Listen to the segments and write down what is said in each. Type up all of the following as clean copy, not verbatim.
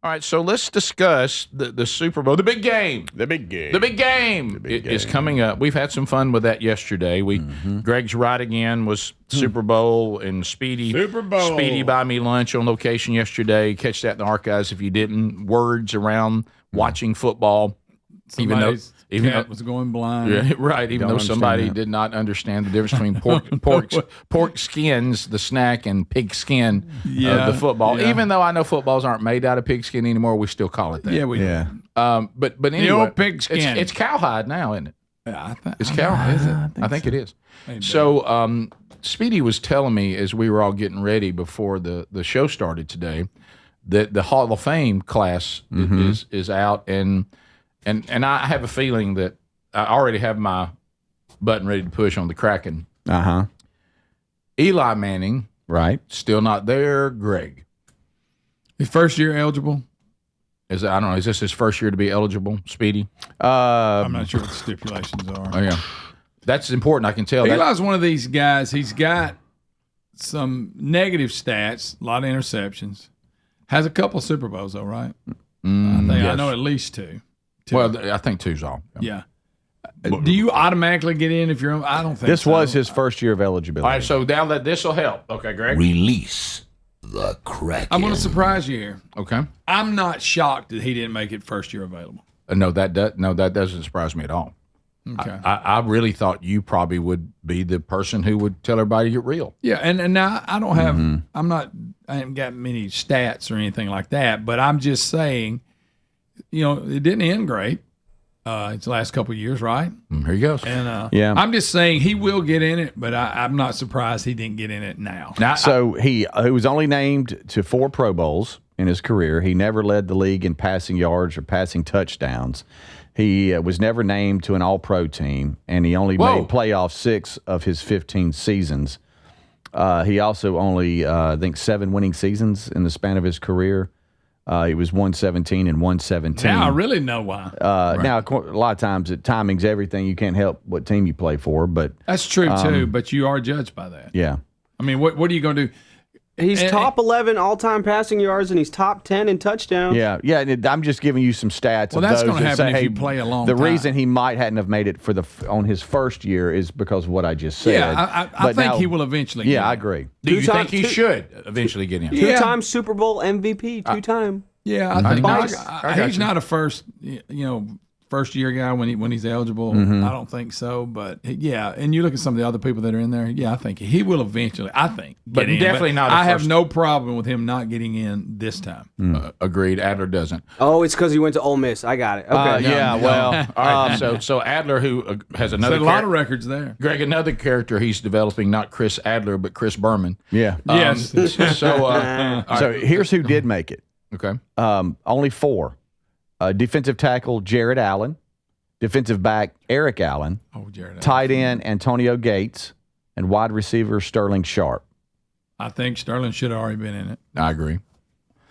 All right, so let's discuss the Super Bowl, the big game. The big game. The big game is coming up. We've had some fun with that yesterday. Greg's right again was Super Bowl and Speedy. Super Bowl. Speedy buy me lunch on location yesterday. Catch that in the archives if you didn't. Words around watching football. Somebody's even cat though was going blind. Yeah, right. Even Don't though somebody understand that. did not understand the difference between pork skins, the snack, and pig skin, the football. Yeah. Even though I know footballs aren't made out of pig skin anymore, we still call it that. Yeah, we Yeah. But anyway, old pig skin. It's cowhide now, isn't it? Yeah, It's cowhide. Is it? I think it is. So Speedy was telling me as we were all getting ready before the show started today that the Hall of Fame class is out, and I have a feeling that I already have my button ready to push on the Kraken. Eli Manning, Right. still not there. Greg, His first year eligible. I don't know. Is this his first year to be eligible? Speedy? I'm not sure what the stipulations are. Oh yeah, that's important. I can tell. Eli's one of these guys. He's got some negative stats, a lot of interceptions. Has a couple of Super Bowls though, right? I know at least two. Well, I think two's all. Yeah. Do you automatically get in if you're? I don't think This so. was his first year of eligibility. All right, so now that this will help. Okay, Greg. Release the Kraken. I'm going to surprise you here. Okay. I'm not shocked that he didn't make it first year available. No, that doesn't surprise me at all. Okay. I really thought you probably would be the person who would tell everybody to get real. Yeah, and now I don't have. I haven't got many stats or anything like that, but I'm just saying, it didn't end great. It's the last couple of years, right? Here he goes. And Yeah. I'm just saying he will get in it, but I'm not surprised he didn't get in it now. Now, So he was only named to 4 Pro Bowls in his career. He never led the league in passing yards or passing touchdowns. He was never named to an All-Pro team, and he only made playoffs 6 of his 15 seasons. He also only, I think, 7 winning seasons in the span of his career. He was 117 and 117. Now I really know why. Now, a lot of times, timing's everything. You can't help what team you play for, but That's true too, but you are judged by that. yeah. I mean, what are you going to do? He's top 11 all-time passing yards, and he's top 10 in touchdowns. Yeah, and I'm just giving you some stats. Well, of that's those gonna that happen say, if hey, you play a long The time. reason he might hadn't have made it on his first year is because of what I just said. Yeah, I But think now- he will eventually. Yeah, get I in. agree. do you think Two-time- he should eventually get in? Yeah. Two-time Super Bowl MVP, two-time. Yeah, I think got he's you. not a first year guy when he's eligible. Mm-hmm. I don't think so, but yeah. And you look at some of the other people that are in there. Yeah, I think he will eventually. I think, But get in. definitely not a I have first- no problem with him not getting in this time. Agreed. Adler doesn't. Oh, it's because he went to Ole Miss. I got it. Okay. All right. So Adler, who has So another a lot of records there. Greg, another character he's developing, not Chris Adler, but Chris Berman. Yeah. Yes. So here's who did make it. Okay. Only 4. Defensive tackle Jared Allen, defensive back Eric Allen, Jared. tight end Antonio Gates, and wide receiver Sterling Sharp. I think Sterling should have already been in it. I agree.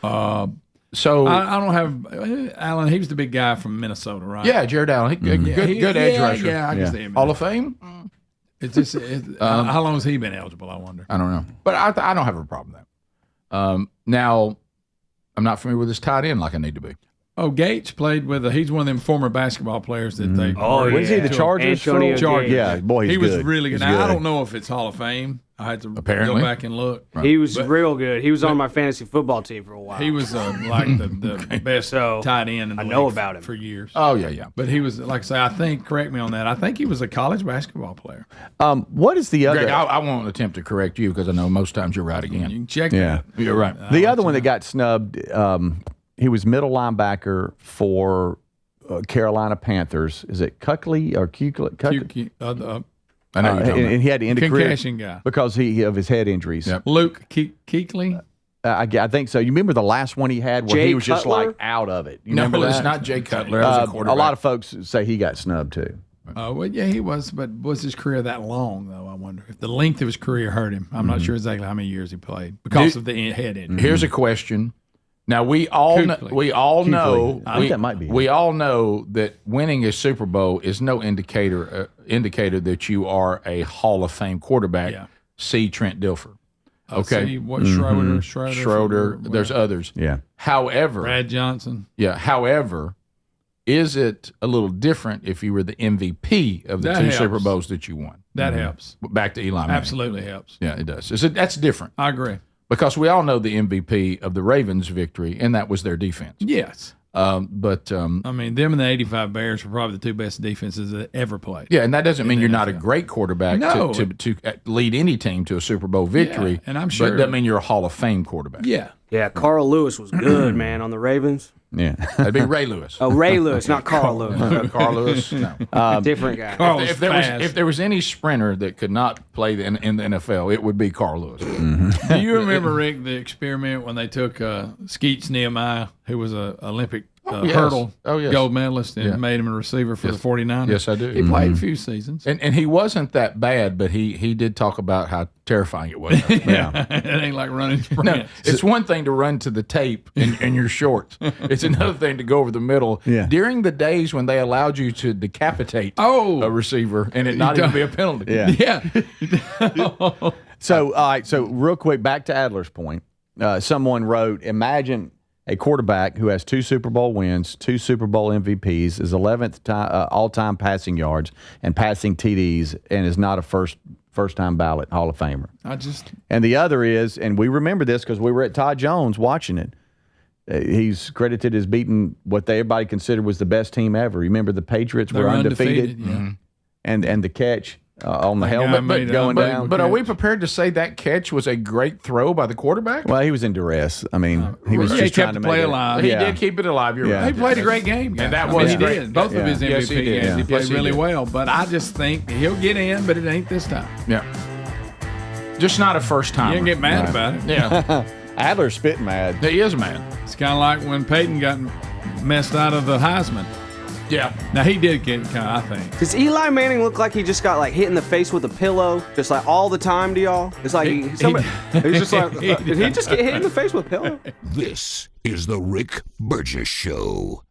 Uh, So I don't have Allen. He was the big guy from Minnesota, right? yeah, Jared Allen, good edge rusher. Yeah, I can see him. Hall of Fame? It's just how long has he been eligible? I wonder. I don't know, but I don't have a problem with that. Now, I'm not familiar with this tight end like I need to be. Oh, Gates played with he's one of them former basketball players that they. Oh, Was he the Chargers? Antonio Chargers. Yeah, boy, he's he was good. really good. He's Now, I good. don't know if it's Hall of Fame. I had to Apparently. go back and look. He was real good. He was on my fantasy football team for a while. He was like the best So, tight end in the I know league about him. for years. Oh yeah. But he was, like I say, I think, correct me on that, I think he was a college basketball player. What is the other? Greg, I won't attempt to correct you because I know most times you're right You again. can check Yeah. that. You're right. The other one that got snubbed, he was middle linebacker for Carolina Panthers. Is it Kuechly or Kuechly? I know you're talking about. And he had to end a career concussion guy. because of his head injuries. Yep. Luke Kuechly. I think so. You remember the last one he had where Jay he was just Cutler? like out of it. You No, remember it's that? not Jay Cutler. That was a A quarterback. lot of folks say he got snubbed too. Well, yeah, he was, but was his career that long, though? I wonder if the length of his career hurt him. I'm not sure exactly how many years he played because of the head injury. Here's a question. Now we all Kuechly. know I think that might be. we all know that winning a Super Bowl is no indicator that you are a Hall of Fame quarterback. Yeah. See Trent Dilfer. Okay. See what Mm-hmm. Schroeder. There's others. Yeah. However, Brad Johnson. Yeah. However, is it a little different if you were the MVP of the That two helps. Super Bowls that you won? That helps. Back to Eli Manning. Absolutely helps. Yeah, it does. That's different I agree. because we all know the MVP of the Ravens' victory, and that was their defense. Yes. But I mean, them and the 85 Bears were probably the two best defenses that ever played. yeah, and that doesn't mean the you're not a NFL. great quarterback No. to lead any team to a Super Bowl victory. Yeah, and I'm sure- But it doesn't mean you're a Hall of Fame quarterback. Yeah. Yeah, Carl Lewis was good, man, on the Ravens. Yeah. That'd be Ray Lewis. Oh, Ray Lewis, not Carl Lewis. Carl Lewis. No. Different guy. Carl was If there fast. was any sprinter that could not play in the NFL, it would be Carl Lewis. Do you remember, Rick, the experiment when they took Skeets Nehemiah, who was an Olympic yes. hurdle yes. gold medalist, and Yeah. made him a receiver for the 49ers? Yes, I do. He played a few seasons. And he wasn't that bad, but he did talk about how terrifying it was. Yeah. It ain't like running sprint. No, it's one thing to run to the tape in your shorts. It's another thing to go over the middle. Yeah. During the days when they allowed you to decapitate a receiver and it not even be a penalty. Yeah. Yeah. So, all right. So, real quick, back to Adler's point. Someone wrote, imagine a quarterback who has 2 Super Bowl wins, 2 Super Bowl MVPs, is 11th all-time passing yards and passing TDs, and is not a first-time ballot Hall of Famer. And the other is, and we remember this because we were at Todd Jones watching it. He's credited as beating what everybody considered was the best team ever. Remember the Patriots were undefeated, yeah. and the catch on the helmet made it going unbelievable. down. But are we prepared to say that catch was a great throw by the quarterback? Well, he was in duress. I mean, he was he just kept trying to the play make it. alive. He Yeah. did keep it alive. You're Yeah. right. He played a great game. And that I mean, was he great. did. Both of his MVP Yes, he did. games, he played Yes, he really did. well. But I just think he'll get in, but it ain't this time. Yeah. Just not a first You time. didn't get mad about it. Yeah. Adler's spitting mad. He is man. It's kind of like when Peyton got messed out of the Heisman. Yeah. Now, he did get kind of, I think. Does Eli Manning look like he just got like hit in the face with a pillow, just like all the time to y'all? It's like he's just like, did he just get hit in the face with a pillow? This is the Rick Burgess Show.